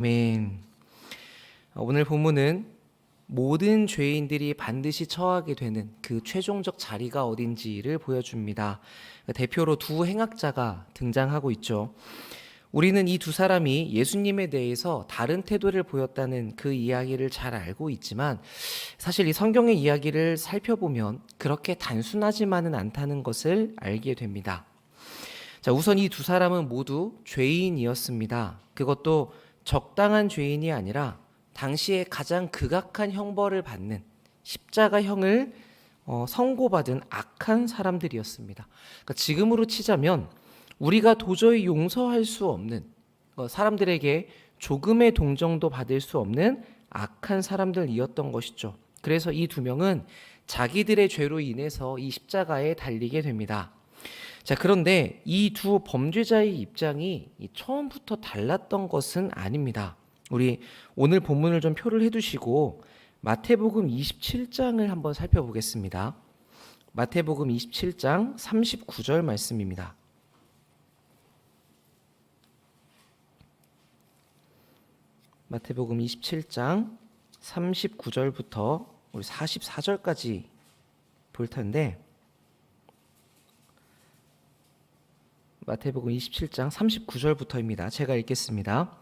아멘. 오늘 본문은 모든 죄인들이 반드시 처하게 되는 그 최종적 자리가 어딘지를 보여줍니다. 대표로 두 행악자가 등장하고 있죠. 우리는 이 두 사람이 예수님에 대해서 다른 태도를 보였다는 그 이야기를 잘 알고 있지만 사실 이 성경의 이야기를 살펴보면 그렇게 단순하지만은 않다는 것을 알게 됩니다. 자, 우선 이 두 사람은 모두 죄인이었습니다. 그것도 적당한 죄인이 아니라 당시에 가장 극악한 형벌을 받는 십자가형을 선고받은 악한 사람들이었습니다. 그러니까 지금으로 치자면 우리가 도저히 용서할 수 없는 사람들에게 조금의 동정도 받을 수 없는 악한 사람들이었던 것이죠. 그래서 이 두 명은 자기들의 죄로 인해서 이 십자가에 달리게 됩니다. 자, 그런데 이 두 범죄자의 입장이 처음부터 달랐던 것은 아닙니다. 우리 오늘 본문을 좀 표를 해두시고 마태복음 27장을 한번 살펴보겠습니다. 마태복음 27장 39절 말씀입니다. 마태복음 27장 39절부터 우리 44절까지 볼 텐데 마태복음 27장 39절부터입니다. 제가 읽겠습니다.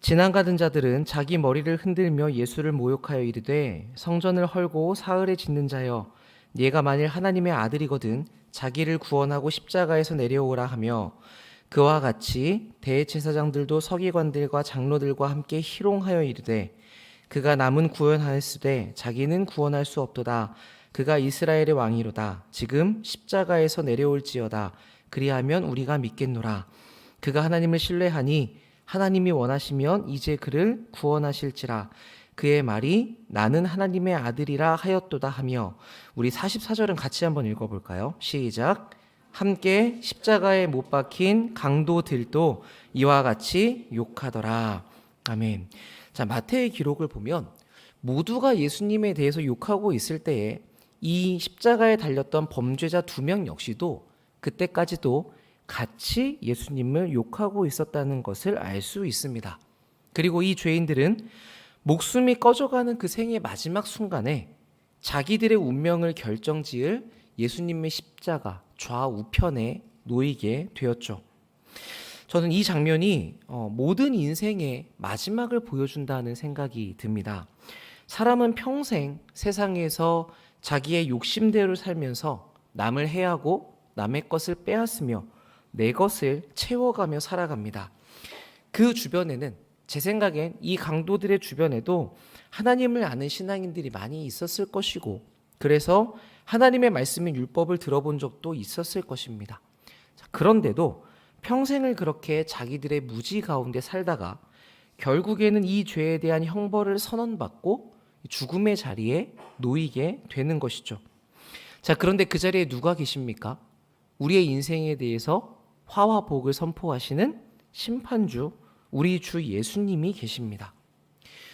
지나가던 자들은 자기 머리를 흔들며 예수를 모욕하여 이르되 성전을 헐고 사흘에 짓는 자여 네가 만일 하나님의 아들이거든 자기를 구원하고 십자가에서 내려오라 하며 그와 같이 대제사장들도 서기관들과 장로들과 함께 희롱하여 이르되 그가 남은 구원하였으되 자기는 구원할 수 없도다. 그가 이스라엘의 왕이로다. 지금 십자가에서 내려올지어다. 그리하면 우리가 믿겠노라. 그가 하나님을 신뢰하니 하나님이 원하시면 이제 그를 구원하실지라. 그의 말이 나는 하나님의 아들이라 하였도다 하며 우리 44절은 같이 한번 읽어볼까요? 시작. 함께 십자가에 못 박힌 강도들도 이와 같이 욕하더라. 아멘. 자, 마태의 기록을 보면 모두가 예수님에 대해서 욕하고 있을 때에 이 십자가에 달렸던 범죄자 두 명 역시도 그때까지도 같이 예수님을 욕하고 있었다는 것을 알 수 있습니다. 그리고 이 죄인들은 목숨이 꺼져가는 그 생의 마지막 순간에 자기들의 운명을 결정지을 예수님의 십자가 좌우편에 놓이게 되었죠. 저는 이 장면이 모든 인생의 마지막을 보여준다는 생각이 듭니다. 사람은 평생 세상에서 자기의 욕심대로 살면서 남을 해하고 남의 것을 빼앗으며 내 것을 채워가며 살아갑니다. 그 주변에는 제 생각엔 이 강도들의 주변에도 하나님을 아는 신앙인들이 많이 있었을 것이고 그래서 하나님의 말씀인 율법을 들어본 적도 있었을 것입니다. 그런데도 평생을 그렇게 자기들의 무지 가운데 살다가 결국에는 이 죄에 대한 형벌을 선언받고 죽음의 자리에 놓이게 되는 것이죠. 자, 그런데 그 자리에 누가 계십니까? 우리의 인생에 대해서 화와 복을 선포하시는 심판주, 우리 주 예수님이 계십니다.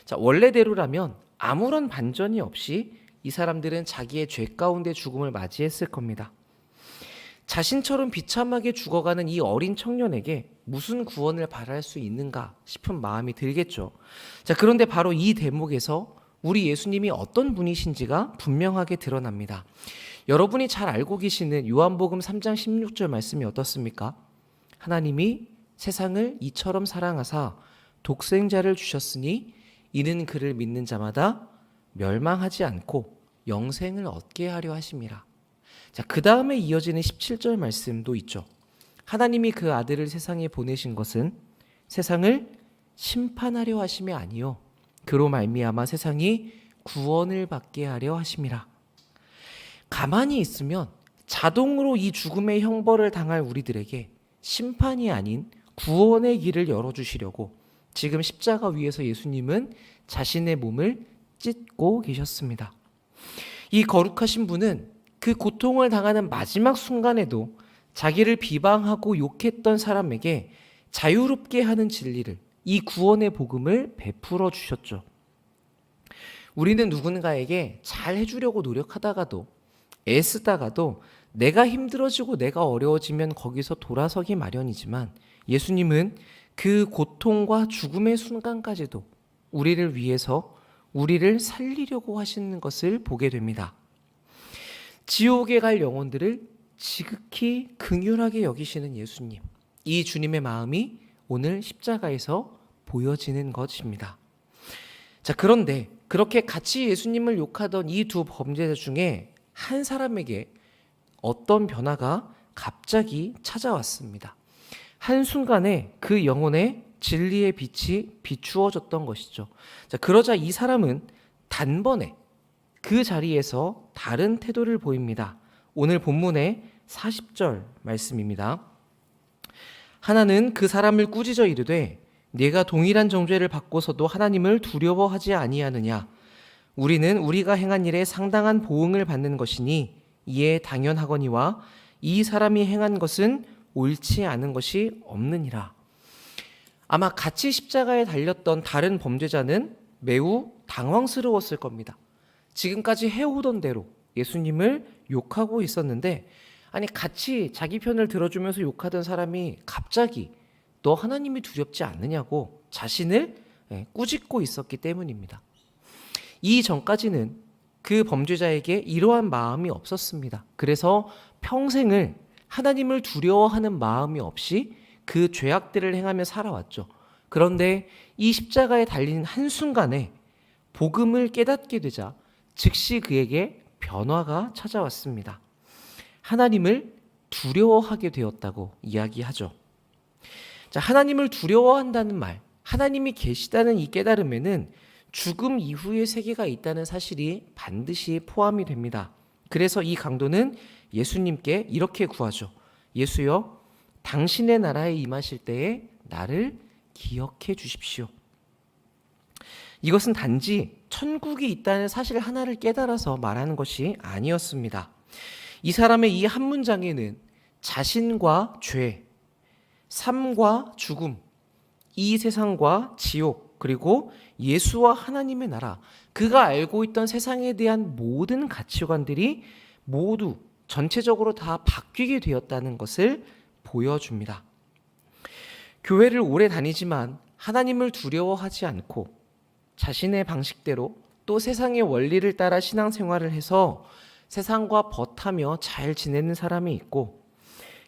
자, 원래대로라면 아무런 반전이 없이 이 사람들은 자기의 죄 가운데 죽음을 맞이했을 겁니다. 자신처럼 비참하게 죽어가는 이 어린 청년에게 무슨 구원을 바랄 수 있는가 싶은 마음이 들겠죠. 자, 그런데 바로 이 대목에서 우리 예수님이 어떤 분이신지가 분명하게 드러납니다. 여러분이 잘 알고 계시는 요한복음 3장 16절 말씀이 어떻습니까? 하나님이 세상을 이처럼 사랑하사 독생자를 주셨으니 이는 그를 믿는 자마다 멸망하지 않고 영생을 얻게 하려 하심이라. 자, 그 다음에 이어지는 17절 말씀도 있죠. 하나님이 그 아들을 세상에 보내신 것은 세상을 심판하려 하심이 아니요 그로 말미암아 세상이 구원을 받게 하려 하심이라. 가만히 있으면 자동으로 이 죽음의 형벌을 당할 우리들에게 심판이 아닌 구원의 길을 열어주시려고 지금 십자가 위에서 예수님은 자신의 몸을 찢고 계셨습니다. 이 거룩하신 분은 그 고통을 당하는 마지막 순간에도 자기를 비방하고 욕했던 사람에게 자유롭게 하는 진리를, 이 구원의 복음을 베풀어 주셨죠. 우리는 누군가에게 잘 해주려고 노력하다가도 애쓰다가도 내가 힘들어지고 내가 어려워지면 거기서 돌아서기 마련이지만 예수님은 그 고통과 죽음의 순간까지도 우리를 위해서 우리를 살리려고 하시는 것을 보게 됩니다. 지옥에 갈 영혼들을 지극히 긍휼하게 여기시는 예수님, 이 주님의 마음이 오늘 십자가에서 보여지는 것입니다. 자, 그런데 그렇게 같이 예수님을 욕하던 이 두 범죄자 중에 한 사람에게 어떤 변화가 갑자기 찾아왔습니다. 한순간에 그 영혼의 진리의 빛이 비추어졌던 것이죠. 자, 그러자 이 사람은 단번에 그 자리에서 다른 태도를 보입니다. 오늘 본문의 40절 말씀입니다. 하나는 그 사람을 꾸짖어 이르되 네가 동일한 정죄를 받고서도 하나님을 두려워하지 아니하느냐. 우리는 우리가 행한 일에 상당한 보응을 받는 것이니 이에 당연하거니와 이 사람이 행한 것은 옳지 않은 것이 없느니라. 아마 같이 십자가에 달렸던 다른 범죄자는 매우 당황스러웠을 겁니다. 지금까지 해오던 대로 예수님을 욕하고 있었는데, 아니 같이 자기 편을 들어주면서 욕하던 사람이 갑자기 너 하나님이 두렵지 않느냐고 자신을 꾸짖고 있었기 때문입니다. 이 전까지는 그 범죄자에게 이러한 마음이 없었습니다. 그래서 평생을 하나님을 두려워하는 마음이 없이 그 죄악들을 행하며 살아왔죠. 그런데 이 십자가에 달린 한순간에 복음을 깨닫게 되자 즉시 그에게 변화가 찾아왔습니다. 하나님을 두려워하게 되었다고 이야기하죠. 자, 하나님을 두려워한다는 말, 하나님이 계시다는 이 깨달음에는 죽음 이후의 세계가 있다는 사실이 반드시 포함이 됩니다. 그래서 이 강도는 예수님께 이렇게 구하죠. 예수여, 당신의 나라에 임하실 때에 나를 기억해 주십시오. 이것은 단지 천국이 있다는 사실 하나를 깨달아서 말하는 것이 아니었습니다. 이 사람의 이 한 문장에는 자신과 죄, 삶과 죽음, 이 세상과 지옥, 그리고 예수와 하나님의 나라, 그가 알고 있던 세상에 대한 모든 가치관들이 모두 전체적으로 다 바뀌게 되었다는 것을 보여줍니다. 교회를 오래 다니지만 하나님을 두려워하지 않고 자신의 방식대로 또 세상의 원리를 따라 신앙생활을 해서 세상과 벗하며 잘 지내는 사람이 있고,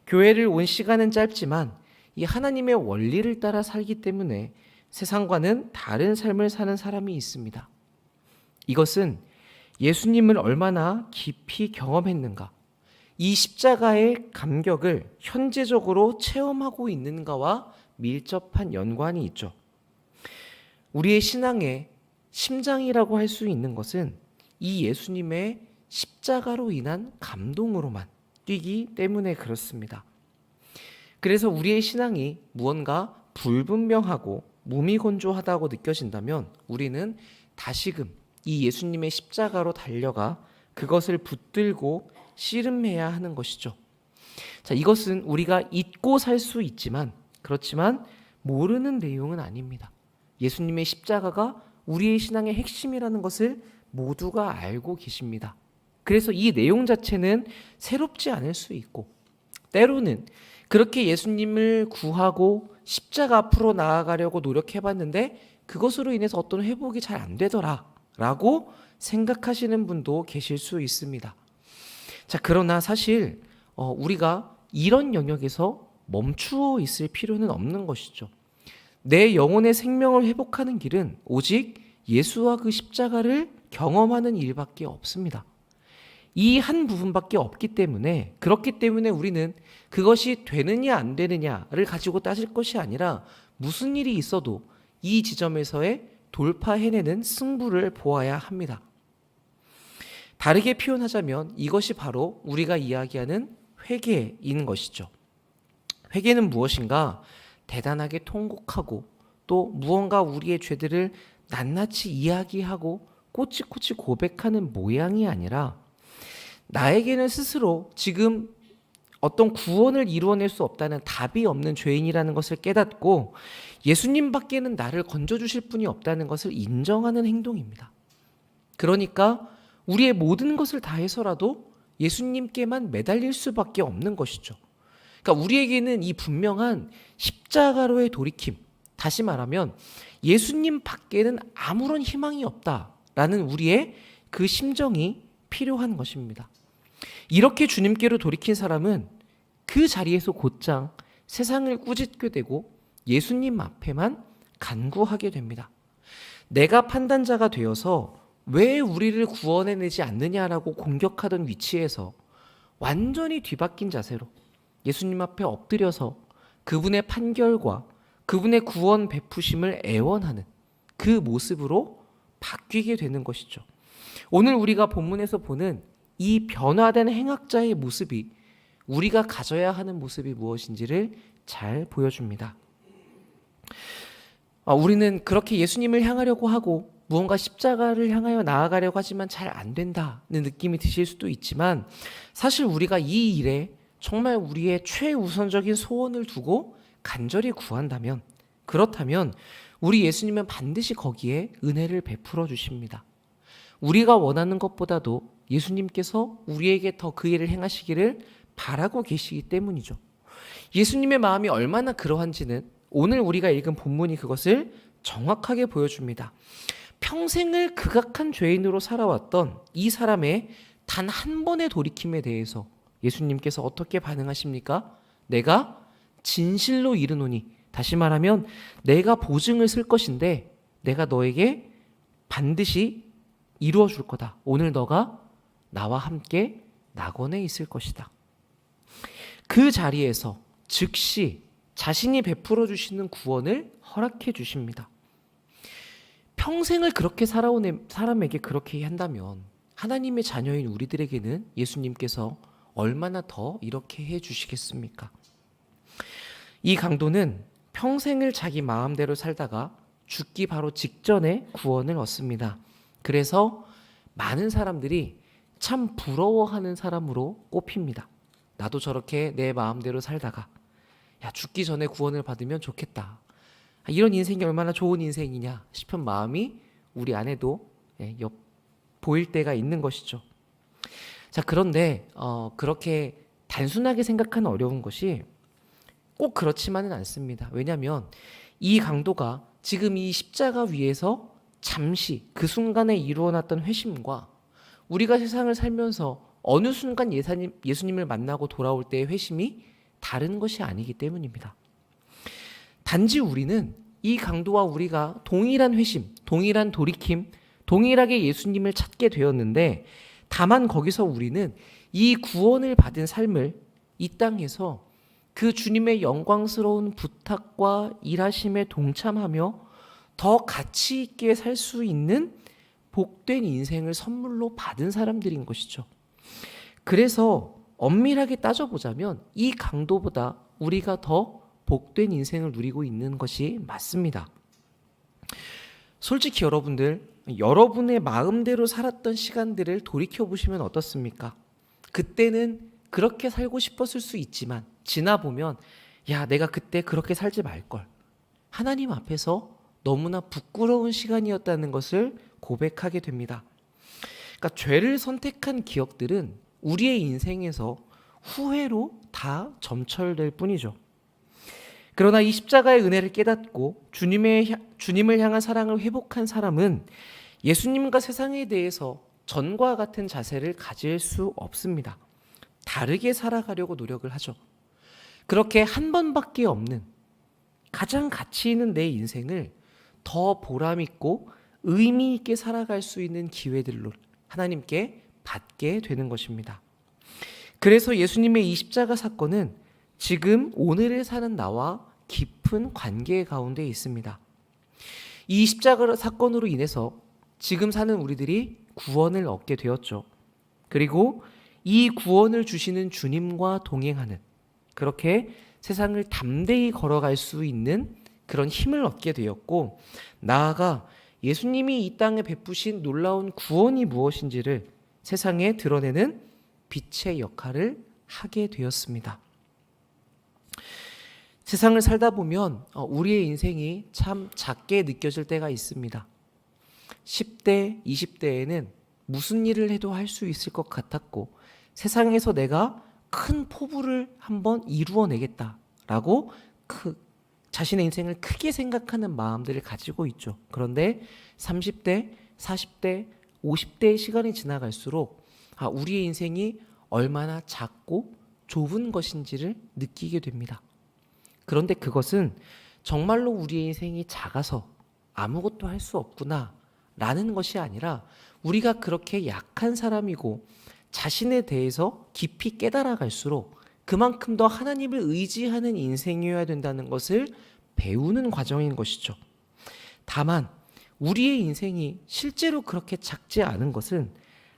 교회를 온 시간은 짧지만 이 하나님의 원리를 따라 살기 때문에 세상과는 다른 삶을 사는 사람이 있습니다. 이것은 예수님을 얼마나 깊이 경험했는가, 이 십자가의 감격을 현재적으로 체험하고 있는가와 밀접한 연관이 있죠. 우리의 신앙의 심장이라고 할 수 있는 것은 이 예수님의 십자가로 인한 감동으로만 뛰기 때문에 그렇습니다. 그래서 우리의 신앙이 무언가 불분명하고 무미건조하다고 느껴진다면 우리는 다시금 이 예수님의 십자가로 달려가 그것을 붙들고 씨름해야 하는 것이죠. 자, 이것은 우리가 잊고 살 수 있지만, 그렇지만 모르는 내용은 아닙니다. 예수님의 십자가가 우리의 신앙의 핵심이라는 것을 모두가 알고 계십니다. 그래서 이 내용 자체는 새롭지 않을 수 있고, 때로는 그렇게 예수님을 구하고 십자가 앞으로 나아가려고 노력해봤는데 그것으로 인해서 어떤 회복이 잘 안 되더라 라고 생각하시는 분도 계실 수 있습니다. 자, 그러나 사실 우리가 이런 영역에서 멈추어 있을 필요는 없는 것이죠. 내 영혼의 생명을 회복하는 길은 오직 예수와 그 십자가를 경험하는 일밖에 없습니다. 이 한 부분밖에 없기 때문에, 그렇기 때문에 우리는 그것이 되느냐 안 되느냐를 가지고 따질 것이 아니라 무슨 일이 있어도 이 지점에서의 돌파해내는 승부를 보아야 합니다. 다르게 표현하자면 이것이 바로 우리가 이야기하는 회개인 것이죠. 회개는 무엇인가? 대단하게 통곡하고 또 무언가 우리의 죄들을 낱낱이 이야기하고 꼬치꼬치 고백하는 모양이 아니라, 나에게는 스스로 지금 어떤 구원을 이루어낼 수 없다는, 답이 없는 죄인이라는 것을 깨닫고 예수님밖에는 나를 건져주실 분이 없다는 것을 인정하는 행동입니다. 그러니까 우리의 모든 것을 다해서라도 예수님께만 매달릴 수밖에 없는 것이죠. 그러니까 우리에게는 이 분명한 십자가로의 돌이킴, 다시 말하면 예수님 밖에는 아무런 희망이 없다라는 우리의 그 심정이 필요한 것입니다. 이렇게 주님께로 돌이킨 사람은 그 자리에서 곧장 세상을 꾸짖게 되고 예수님 앞에만 간구하게 됩니다. 내가 판단자가 되어서 왜 우리를 구원해내지 않느냐라고 공격하던 위치에서 완전히 뒤바뀐 자세로 예수님 앞에 엎드려서 그분의 판결과 그분의 구원 베푸심을 애원하는 그 모습으로 바뀌게 되는 것이죠. 오늘 우리가 본문에서 보는 이 변화된 행악자의 모습이 우리가 가져야 하는 모습이 무엇인지를 잘 보여줍니다. 우리는 그렇게 예수님을 향하려고 하고 무언가 십자가를 향하여 나아가려고 하지만 잘 안 된다는 느낌이 드실 수도 있지만 사실 우리가 이 일에 정말 우리의 최우선적인 소원을 두고 간절히 구한다면, 그렇다면 우리 예수님은 반드시 거기에 은혜를 베풀어 주십니다. 우리가 원하는 것보다도 예수님께서 우리에게 더 그 일을 행하시기를 바라고 계시기 때문이죠. 예수님의 마음이 얼마나 그러한지는 오늘 우리가 읽은 본문이 그것을 정확하게 보여줍니다. 평생을 극악한 죄인으로 살아왔던 이 사람의 단 한 번의 돌이킴에 대해서 예수님께서 어떻게 반응하십니까? 내가 진실로 이르노니, 다시 말하면 내가 보증을 쓸 것인데 내가 너에게 반드시 이루어 줄 거다. 오늘 너가 나와 함께 낙원에 있을 것이다. 그 자리에서 즉시 자신이 베풀어 주시는 구원을 허락해 주십니다. 평생을 그렇게 살아온 사람에게 그렇게 한다면 하나님의 자녀인 우리들에게는 예수님께서 얼마나 더 이렇게 해 주시겠습니까? 이 강도는 평생을 자기 마음대로 살다가 죽기 바로 직전에 구원을 얻습니다. 그래서 많은 사람들이 참 부러워하는 사람으로 꼽힙니다. 나도 저렇게 내 마음대로 살다가 죽기 전에 구원을 받으면 좋겠다. 이런 인생이 얼마나 좋은 인생이냐 싶은 마음이 우리 안에도 보일 때가 있는 것이죠. 자, 그런데 그렇게 단순하게 생각하는 어려운 것이 꼭 그렇지만은 않습니다. 왜냐하면 이 강도가 지금 이 십자가 위에서 잠시 그 순간에 이루어났던 회심과 우리가 세상을 살면서 어느 순간 예수님을 만나고 돌아올 때의 회심이 다른 것이 아니기 때문입니다. 단지 우리는 이 강도와 우리가 동일한 회심, 동일한 돌이킴, 동일하게 예수님을 찾게 되었는데 다만 거기서 우리는 이 구원을 받은 삶을 이 땅에서 그 주님의 영광스러운 부탁과 일하심에 동참하며 더 가치 있게 살 수 있는 복된 인생을 선물로 받은 사람들인 것이죠. 그래서 엄밀하게 따져보자면 이 강도보다 우리가 더 복된 인생을 누리고 있는 것이 맞습니다. 솔직히 여러분의 마음대로 살았던 시간들을 돌이켜보시면 어떻습니까? 그때는 그렇게 살고 싶었을 수 있지만 지나보면 내가 그때 그렇게 살지 말걸. 하나님 앞에서 너무나 부끄러운 시간이었다는 것을 고백하게 됩니다. 그러니까 죄를 선택한 기억들은 우리의 인생에서 후회로 다 점철될 뿐이죠. 그러나 이 십자가의 은혜를 깨닫고 주님을 향한 사랑을 회복한 사람은 예수님과 세상에 대해서 전과 같은 자세를 가질 수 없습니다. 다르게 살아가려고 노력을 하죠. 그렇게 한 번밖에 없는 가장 가치 있는 내 인생을 더 보람 있고 의미 있게 살아갈 수 있는 기회들로 하나님께 받게 되는 것입니다. 그래서 예수님의 이 십자가 사건은 지금 오늘을 사는 나와 깊은 관계 가운데 있습니다. 이 십자가 사건으로 인해서 지금 사는 우리들이 구원을 얻게 되었죠. 그리고 이 구원을 주시는 주님과 동행하는, 그렇게 세상을 담대히 걸어갈 수 있는 그런 힘을 얻게 되었고, 나아가 예수님이 이 땅에 베푸신 놀라운 구원이 무엇인지를 세상에 드러내는 빛의 역할을 하게 되었습니다. 세상을 살다 보면 우리의 인생이 참 작게 느껴질 때가 있습니다. 10대, 20대에는 무슨 일을 해도 할 수 있을 것 같았고 세상에서 내가 큰 포부를 한번 이루어내겠다라고 자신의 인생을 크게 생각하는 마음들을 가지고 있죠. 그런데 30대, 40대, 50대의 시간이 지나갈수록 우리의 인생이 얼마나 작고 좁은 것인지를 느끼게 됩니다. 그런데 그것은 정말로 우리의 인생이 작아서 아무것도 할 수 없구나 라는 것이 아니라 우리가 그렇게 약한 사람이고 자신에 대해서 깊이 깨달아 갈수록 그만큼 더 하나님을 의지하는 인생이어야 된다는 것을 배우는 과정인 것이죠. 다만 우리의 인생이 실제로 그렇게 작지 않은 것은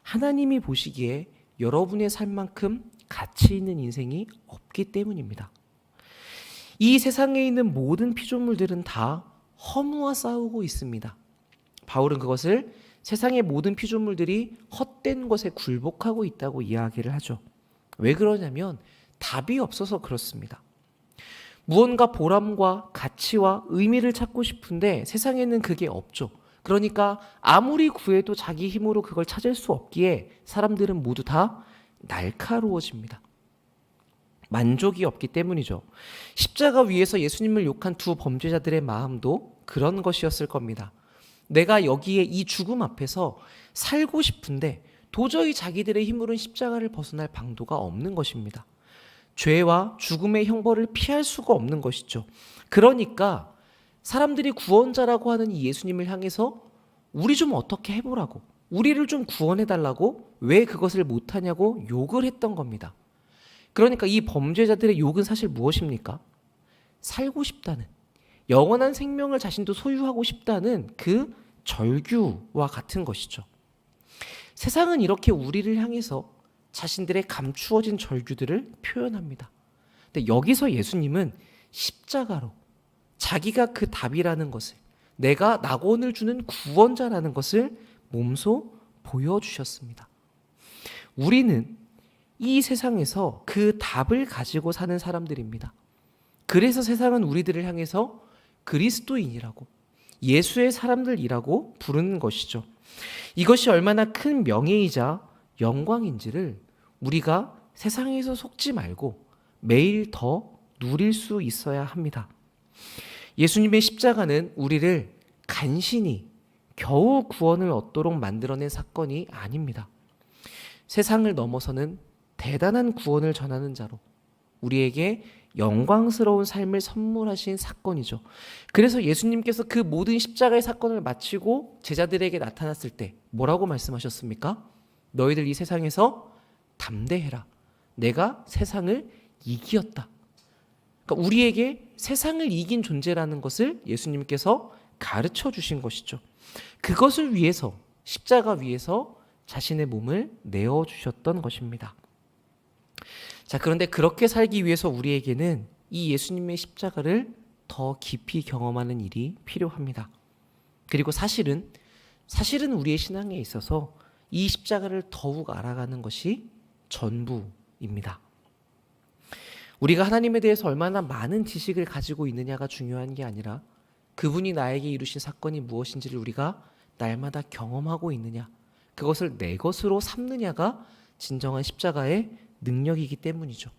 하나님이 보시기에 여러분의 삶만큼 가치 있는 인생이 없기 때문입니다. 이 세상에 있는 모든 피조물들은 다 허무와 싸우고 있습니다. 바울은 그것을 세상의 모든 피조물들이 헛된 것에 굴복하고 있다고 이야기를 하죠. 왜 그러냐면 답이 없어서 그렇습니다. 무언가 보람과 가치와 의미를 찾고 싶은데 세상에는 그게 없죠. 그러니까 아무리 구해도 자기 힘으로 그걸 찾을 수 없기에 사람들은 모두 다 날카로워집니다. 만족이 없기 때문이죠. 십자가 위에서 예수님을 욕한 두 범죄자들의 마음도 그런 것이었을 겁니다. 내가 여기에 이 죽음 앞에서 살고 싶은데 도저히 자기들의 힘으로는 십자가를 벗어날 방도가 없는 것입니다. 죄와 죽음의 형벌을 피할 수가 없는 것이죠. 그러니까 사람들이 구원자라고 하는 이 예수님을 향해서 우리 좀 어떻게 해보라고, 우리를 좀 구원해달라고, 왜 그것을 못하냐고 욕을 했던 겁니다. 그러니까 이 범죄자들의 욕은 사실 무엇입니까? 살고 싶다는, 영원한 생명을 자신도 소유하고 싶다는 그 절규와 같은 것이죠. 세상은 이렇게 우리를 향해서 자신들의 감추어진 절규들을 표현합니다. 근데 여기서 예수님은 십자가로 자기가 그 답이라는 것을, 내가 낙원을 주는 구원자라는 것을 몸소 보여주셨습니다. 우리는 이 세상에서 그 답을 가지고 사는 사람들입니다. 그래서 세상은 우리들을 향해서 그리스도인이라고, 예수의 사람들이라고 부르는 것이죠. 이것이 얼마나 큰 명예이자 영광인지를 우리가 세상에서 속지 말고 매일 더 누릴 수 있어야 합니다. 예수님의 십자가는 우리를 간신히 겨우 구원을 얻도록 만들어낸 사건이 아닙니다. 세상을 넘어서는 대단한 구원을 전하는 자로 우리에게 영광스러운 삶을 선물하신 사건이죠. 그래서 예수님께서 그 모든 십자가의 사건을 마치고 제자들에게 나타났을 때 뭐라고 말씀하셨습니까? 너희들 이 세상에서 담대해라. 내가 세상을 이기었다. 그러니까 우리에게 세상을 이긴 존재라는 것을 예수님께서 가르쳐 주신 것이죠. 그것을 위해서 십자가 위에서 자신의 몸을 내어주셨던 것입니다. 자, 그런데 그렇게 살기 위해서 우리에게는 이 예수님의 십자가를 더 깊이 경험하는 일이 필요합니다. 그리고 사실은 우리의 신앙에 있어서 이 십자가를 더욱 알아가는 것이 전부입니다. 우리가 하나님에 대해서 얼마나 많은 지식을 가지고 있느냐가 중요한 게 아니라 그분이 나에게 이루신 사건이 무엇인지를 우리가 날마다 경험하고 있느냐, 그것을 내 것으로 삼느냐가 진정한 십자가의 능력이기 때문이죠.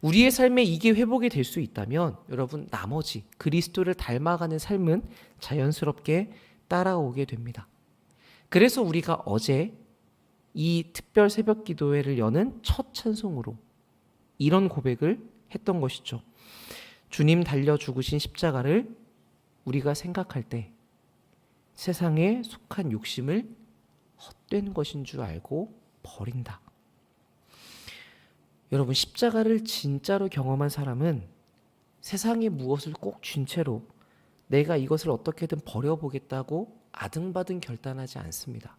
우리의 삶에 이게 회복이 될 수 있다면 여러분, 나머지 그리스도를 닮아가는 삶은 자연스럽게 따라오게 됩니다. 그래서 우리가 어제 이 특별 새벽 기도회를 여는 첫 찬송으로 이런 고백을 했던 것이죠. 주님 달려 죽으신 십자가를 우리가 생각할 때 세상에 속한 욕심을 헛된 것인 줄 알고 버린다. 여러분, 십자가를 진짜로 경험한 사람은 세상에 무엇을 꼭 쥔 채로 내가 이것을 어떻게든 버려보겠다고 아등바등 결단하지 않습니다.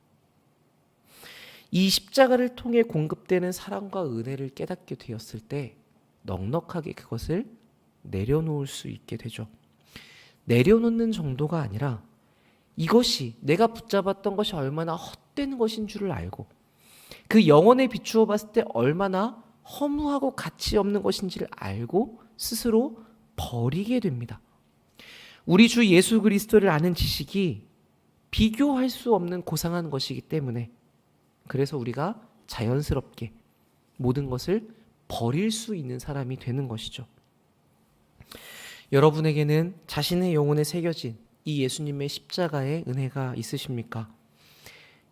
이 십자가를 통해 공급되는 사랑과 은혜를 깨닫게 되었을 때 넉넉하게 그것을 내려놓을 수 있게 되죠. 내려놓는 정도가 아니라 이것이, 내가 붙잡았던 것이 얼마나 헛된 것인 줄을 알고 그 영혼에 비추어 봤을 때 얼마나 허무하고 가치 없는 것인지를 알고 스스로 버리게 됩니다. 우리 주 예수 그리스도를 아는 지식이 비교할 수 없는 고상한 것이기 때문에, 그래서 우리가 자연스럽게 모든 것을 버릴 수 있는 사람이 되는 것이죠. 여러분에게는 자신의 영혼에 새겨진 이 예수님의 십자가의 은혜가 있으십니까?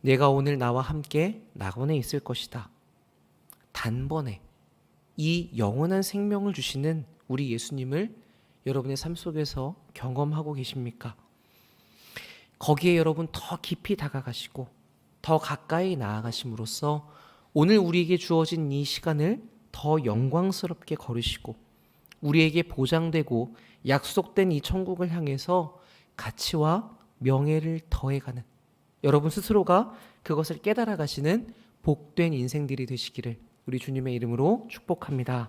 내가 오늘 나와 함께 낙원에 있을 것이다. 단번에 이 영원한 생명을 주시는 우리 예수님을 여러분의 삶 속에서 경험하고 계십니까? 거기에 여러분 더 깊이 다가가시고 더 가까이 나아가심으로써 오늘 우리에게 주어진 이 시간을 더 영광스럽게 거르시고 우리에게 보장되고 약속된 이 천국을 향해서 가치와 명예를 더해가는 여러분 스스로가 그것을 깨달아 가시는 복된 인생들이 되시기를 우리 주님의 이름으로 축복합니다.